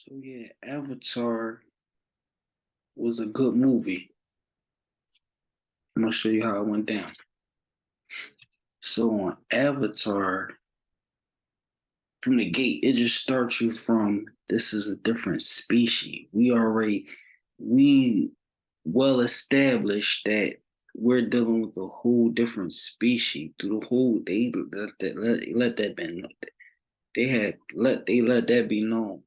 So yeah, Avatar was a good movie. I'm gonna show you how it went down. So on Avatar, from the gate, it just starts you from this is a different species. We well established that we're dealing with a whole different species through the whole let that be known. They let that be known.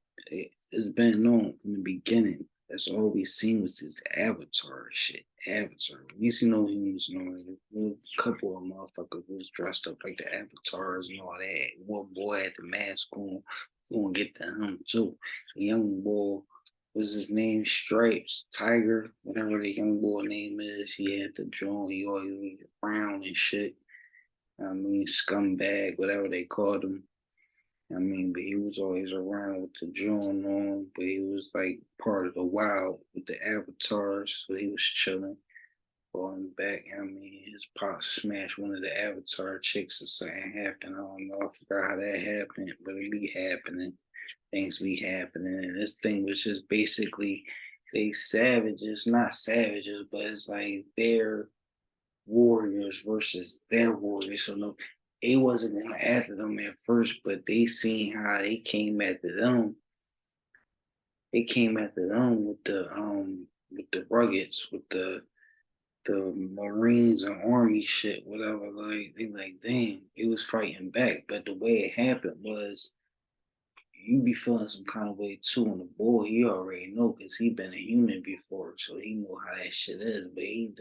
It's been known from the beginning. That's all we seen was this Avatar shit. Avatar. We seen no humans, a couple of motherfuckers was dressed up like the avatars and all that. One boy had the mask on, going to get to him too. The young boy was his name Stripes, Tiger, whatever the young boy name is. He had the joint, he always was brown and shit. I mean, scumbag, whatever they called him. But he was always around with the joint on, but he was like part of the wild with the avatars, so he was chilling. Falling back, his pop smashed one of the avatar chicks or something happened. I don't know, I forgot how that happened, but it be happening. Things be happening. And this thing was just basically they savages, not savages, but it's like they're warriors versus their warriors. So no, they wasn't going after them at first, but they seen how they came after them. They came after them with the ruggeds, with the Marines and Army shit, whatever. Like they like, damn, it was fighting back. But the way it happened was you be feeling some kind of way too. And the boy, he already know because he been a human before, so he know how that shit is. But he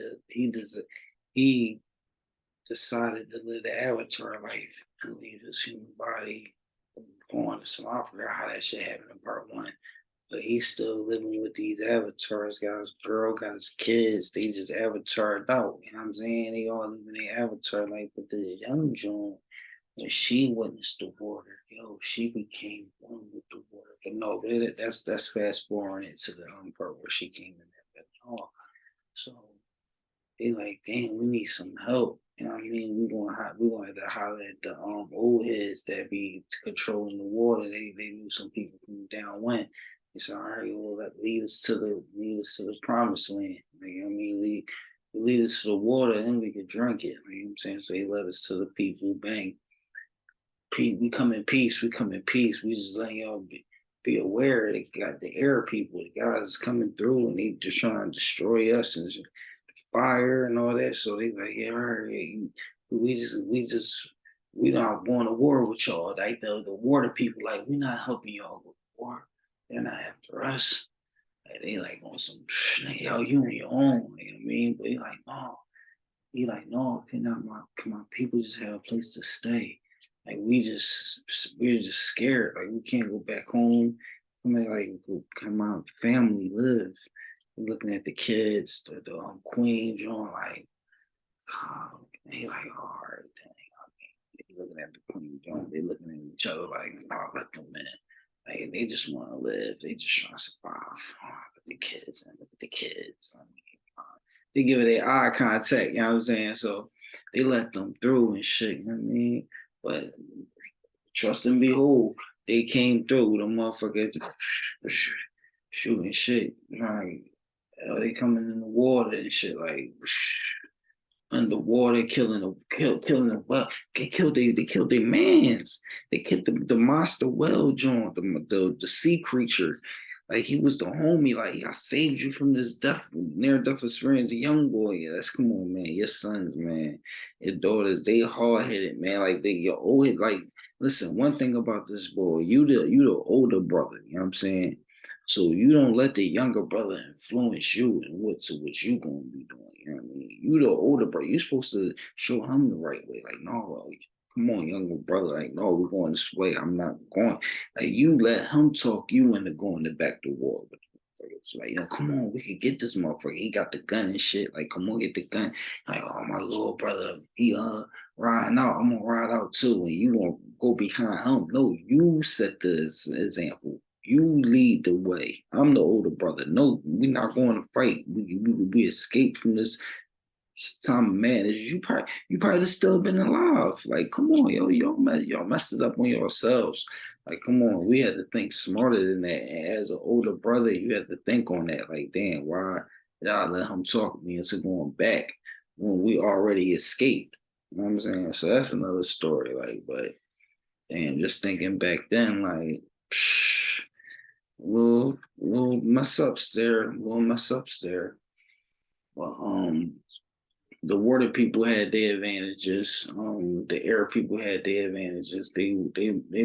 decided to live the avatar life and leave his human body going to some. I forgot how that shit happened in part one. But he's still living with these avatars. Got his girl, got his kids. They just avatared out. You know what I'm saying? They all live in their avatar life. But the young Joan, when she witnessed the water, she became one with the water. But no, but that's fast forwarding it to the part where she came in there. But no, so they like, damn, we need some help. You know what I mean? We gonna have to holler at the old heads that be controlling the water. They knew some people from downwind. They said, all right, well, lead us to the promised land. Like, you know what I mean? Lead us to the water, and we could drink it. You know what I'm saying? So they led us to the people. Bang, we come in peace. We come in peace. We just letting y'all be aware. They got the air people. The guys coming through, and they just trying to destroy us and fire and all that. So they like, yeah, all right, we not going to war with y'all. Like the water people, like we not helping y'all with war. They're not after us. Like, they like on some, yo, you on your own. You know what I mean? But he like, no. He like, no, can my people just have a place to stay? Like we're just scared. Like we can't go back home. I mean, like can my family live? We're looking at the kids, the queen, John, like, oh, he like, all right, dang. They looking at the queen, John. They looking at each other like, oh, let them in. Like they just want to live. They just trying to survive. Oh, look at the kids and look at the kids. They give it a eye contact, you know what I'm saying? So they let them through and shit, you know what I mean? But trust and behold, they came through, the motherfucker shooting shit. Like, they coming in the water and shit, like, underwater, killing the well, they killed their mans. They killed the monster whale joint, the sea creature. Like he was the homie. Like I saved you from this death, near death experience. A young boy. Yeah, that's come on, man. Your sons, man. Your daughters, they hard headed, man. Like they your old like. Listen, one thing about this boy, you the older brother. You know what I'm saying? So you don't let the younger brother influence you and what you gonna be doing. You know what I mean? You the older brother. You supposed to show him the right way. Like, no, like, come on, younger brother. Like, no, we're going this way. I'm not going. Like, you let him talk you into going to back to war with so like, come on, we could get this motherfucker. He got the gun and shit. Like, come on, get the gun. Like, oh, my little brother, he riding out. I'm gonna ride out too, and you gonna go behind him. No, you set the example. You lead the way. I'm the older brother. No, we're not going to fight. We escaped from this Time madness. You probably still been alive. Like, come on, yo, y'all messed it up on yourselves. Like, come on, we had to think smarter than that. And as an older brother, you had to think on that. Like, damn, why did I let him talk me into going back when we already escaped? You know what I'm saying? So that's another story. Like, but damn, just thinking back then, like, psh, little mess ups there, little mess ups there. But the water people had their advantages. The air people had their advantages. They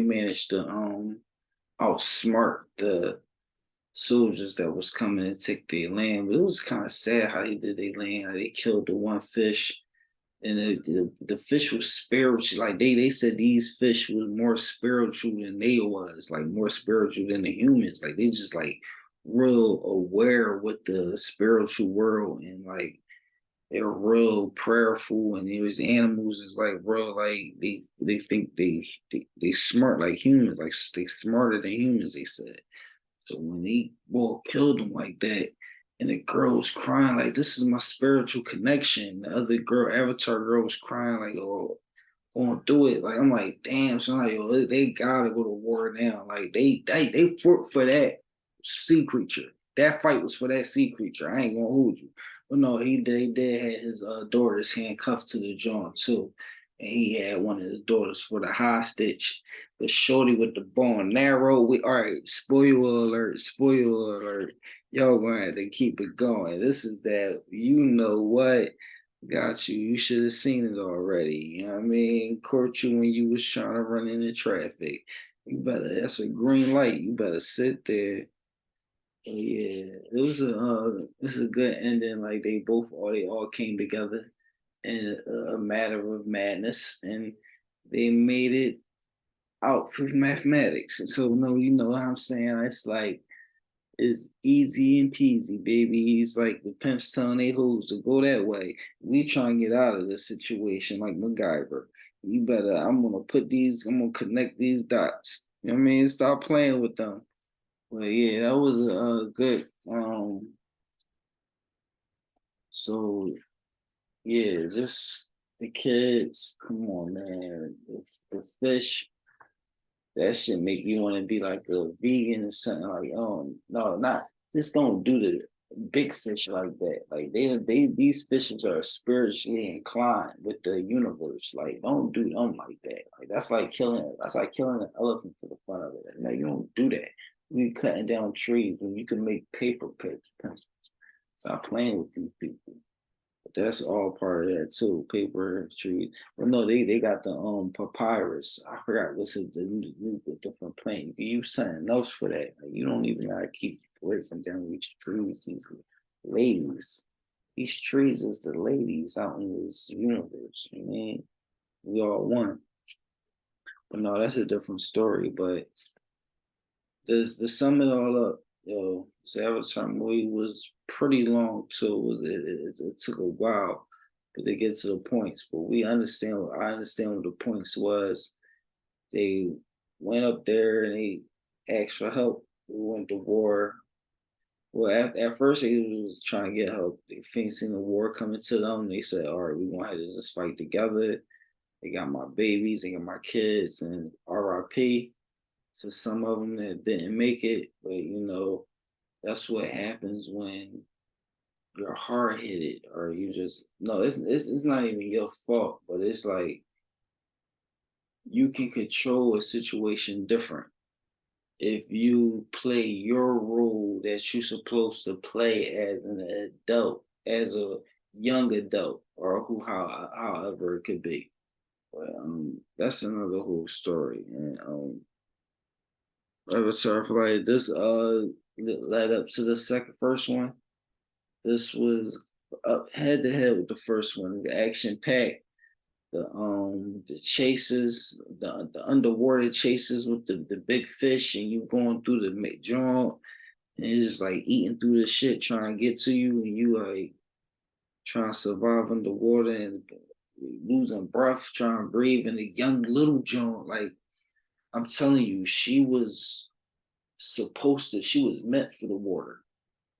managed to outsmart the soldiers that was coming to take their land. But it was kind of sad how they did their land. How they killed the one fish, and the fish was spiritual. Like they said these fish was more spiritual than they was. Like more spiritual than the humans. Like they just like real aware with the spiritual world and like they're real prayerful and these animals is like real like they think they smart like humans like they smarter than humans they said so when they well killed them like that and the girl was crying like this is my spiritual connection the other girl avatar girl was crying like oh going through it like I'm like damn so I'm like yo they gotta go to war now like they fought for that sea creature that fight was for that sea creature I ain't gonna hold you well, no, he did have his daughters handcuffed to the joint too, and he had one of his daughters for the hostage. But Shorty with the bone and arrow, we all right. Spoiler alert. Y'all gonna have to keep it going. This is that. You know what? Got you. You should have seen it already. You know what I mean? Caught you when you was trying to run into traffic. You better. That's a green light. You better sit there yeah, it's a good ending. Like they all came together in a matter of madness, and they made it out for mathematics. And so no, you know what I'm saying? It's like it's easy and peasy, baby. He's like the pimps telling they hoes to go that way. We trying to get out of this situation like MacGyver. You better. I'm gonna connect these dots. You know what I mean? Stop playing with them. Well, yeah, that was a good. So yeah, just the kids. Come on, man. The fish that should make you want to be like a vegan or something. Like, oh no, not just don't do the big fish like that. Like they these fishes are spiritually inclined with the universe. Like, don't do them like that. Like that's like killing an elephant for the fun of it. No, you don't do that. We cutting down trees when you can make paper pencils. Stop playing with these people. But that's all part of that too. Paper trees. Well, no, they got the papyrus. I forgot what's the different plant. You can use something else for that. Like, you don't even gotta keep away from down these trees. These ladies. These trees is the ladies out in this universe. You know what I mean? We all one. But no, that's a different story. But to sum it all up, yo, this Avatar movie was pretty long too. It took a while to get to the points, but we understand. I understand what the points was. They went up there and they asked for help. We went to war. Well, at first they was trying to get help. They facing the war coming to them. They said, "All right, we're gonna have to just fight together." They got my babies, they got my kids, and RIP to some of them that didn't make it. But you know, that's what happens when you're hard headed or you just no, it's not even your fault, but it's like you can control a situation different if you play your role that you're supposed to play as an adult, as a young adult, or however it could be. But that's another whole story. And Avatar like this led up to the second first one. This was up head to head with the first one. The action packed, the chases, the underwater chases with the big fish, and you going through the joint, and it's just like eating through the shit trying to get to you, and you like trying to survive underwater and losing breath, trying to breathe, and the young little joint, like I'm telling you, she was supposed to, she was meant for the water.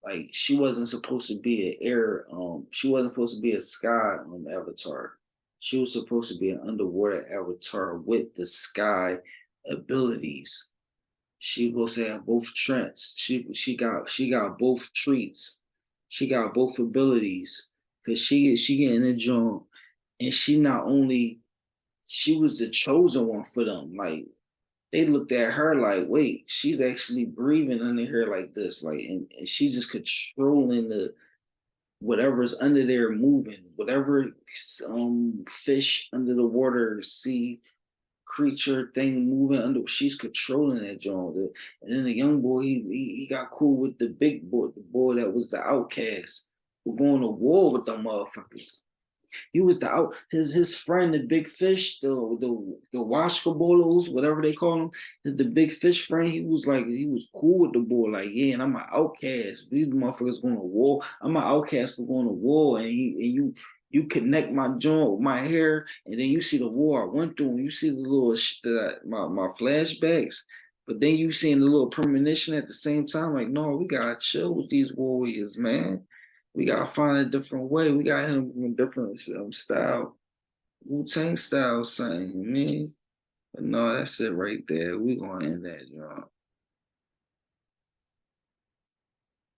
Like she wasn't supposed to be an air, she wasn't supposed to be a sky avatar. She was supposed to be an underwater avatar with the sky abilities. She was supposed to have both trends. She got both treats. She got both abilities. Cause she getting a joint, and she not only she was the chosen one for them. Like they looked at her like, wait, she's actually breathing under here like this, like, and she's just controlling the whatever's under there moving, whatever fish under the water, sea creature thing moving under, she's controlling that joint. And then the young boy, he got cool with the big boy, the boy that was the outcast, who going to war with them motherfuckers. He was the out his friend, the big fish, the washkabolos, whatever they call him, is the big fish friend. He was cool with the boy, like, yeah, and I'm an outcast. These motherfuckers going to war. I'm an outcast for going to war, and you connect my joint with my hair, and then you see the war I went through, and you see the little my flashbacks. But then you seeing the little premonition at the same time, like, no, we gotta chill with these warriors, man. We gotta find a different way. We gotta hit him from a different style. Wu Tang style, saying, man. But no, that's it right there. We gonna end that, y'all.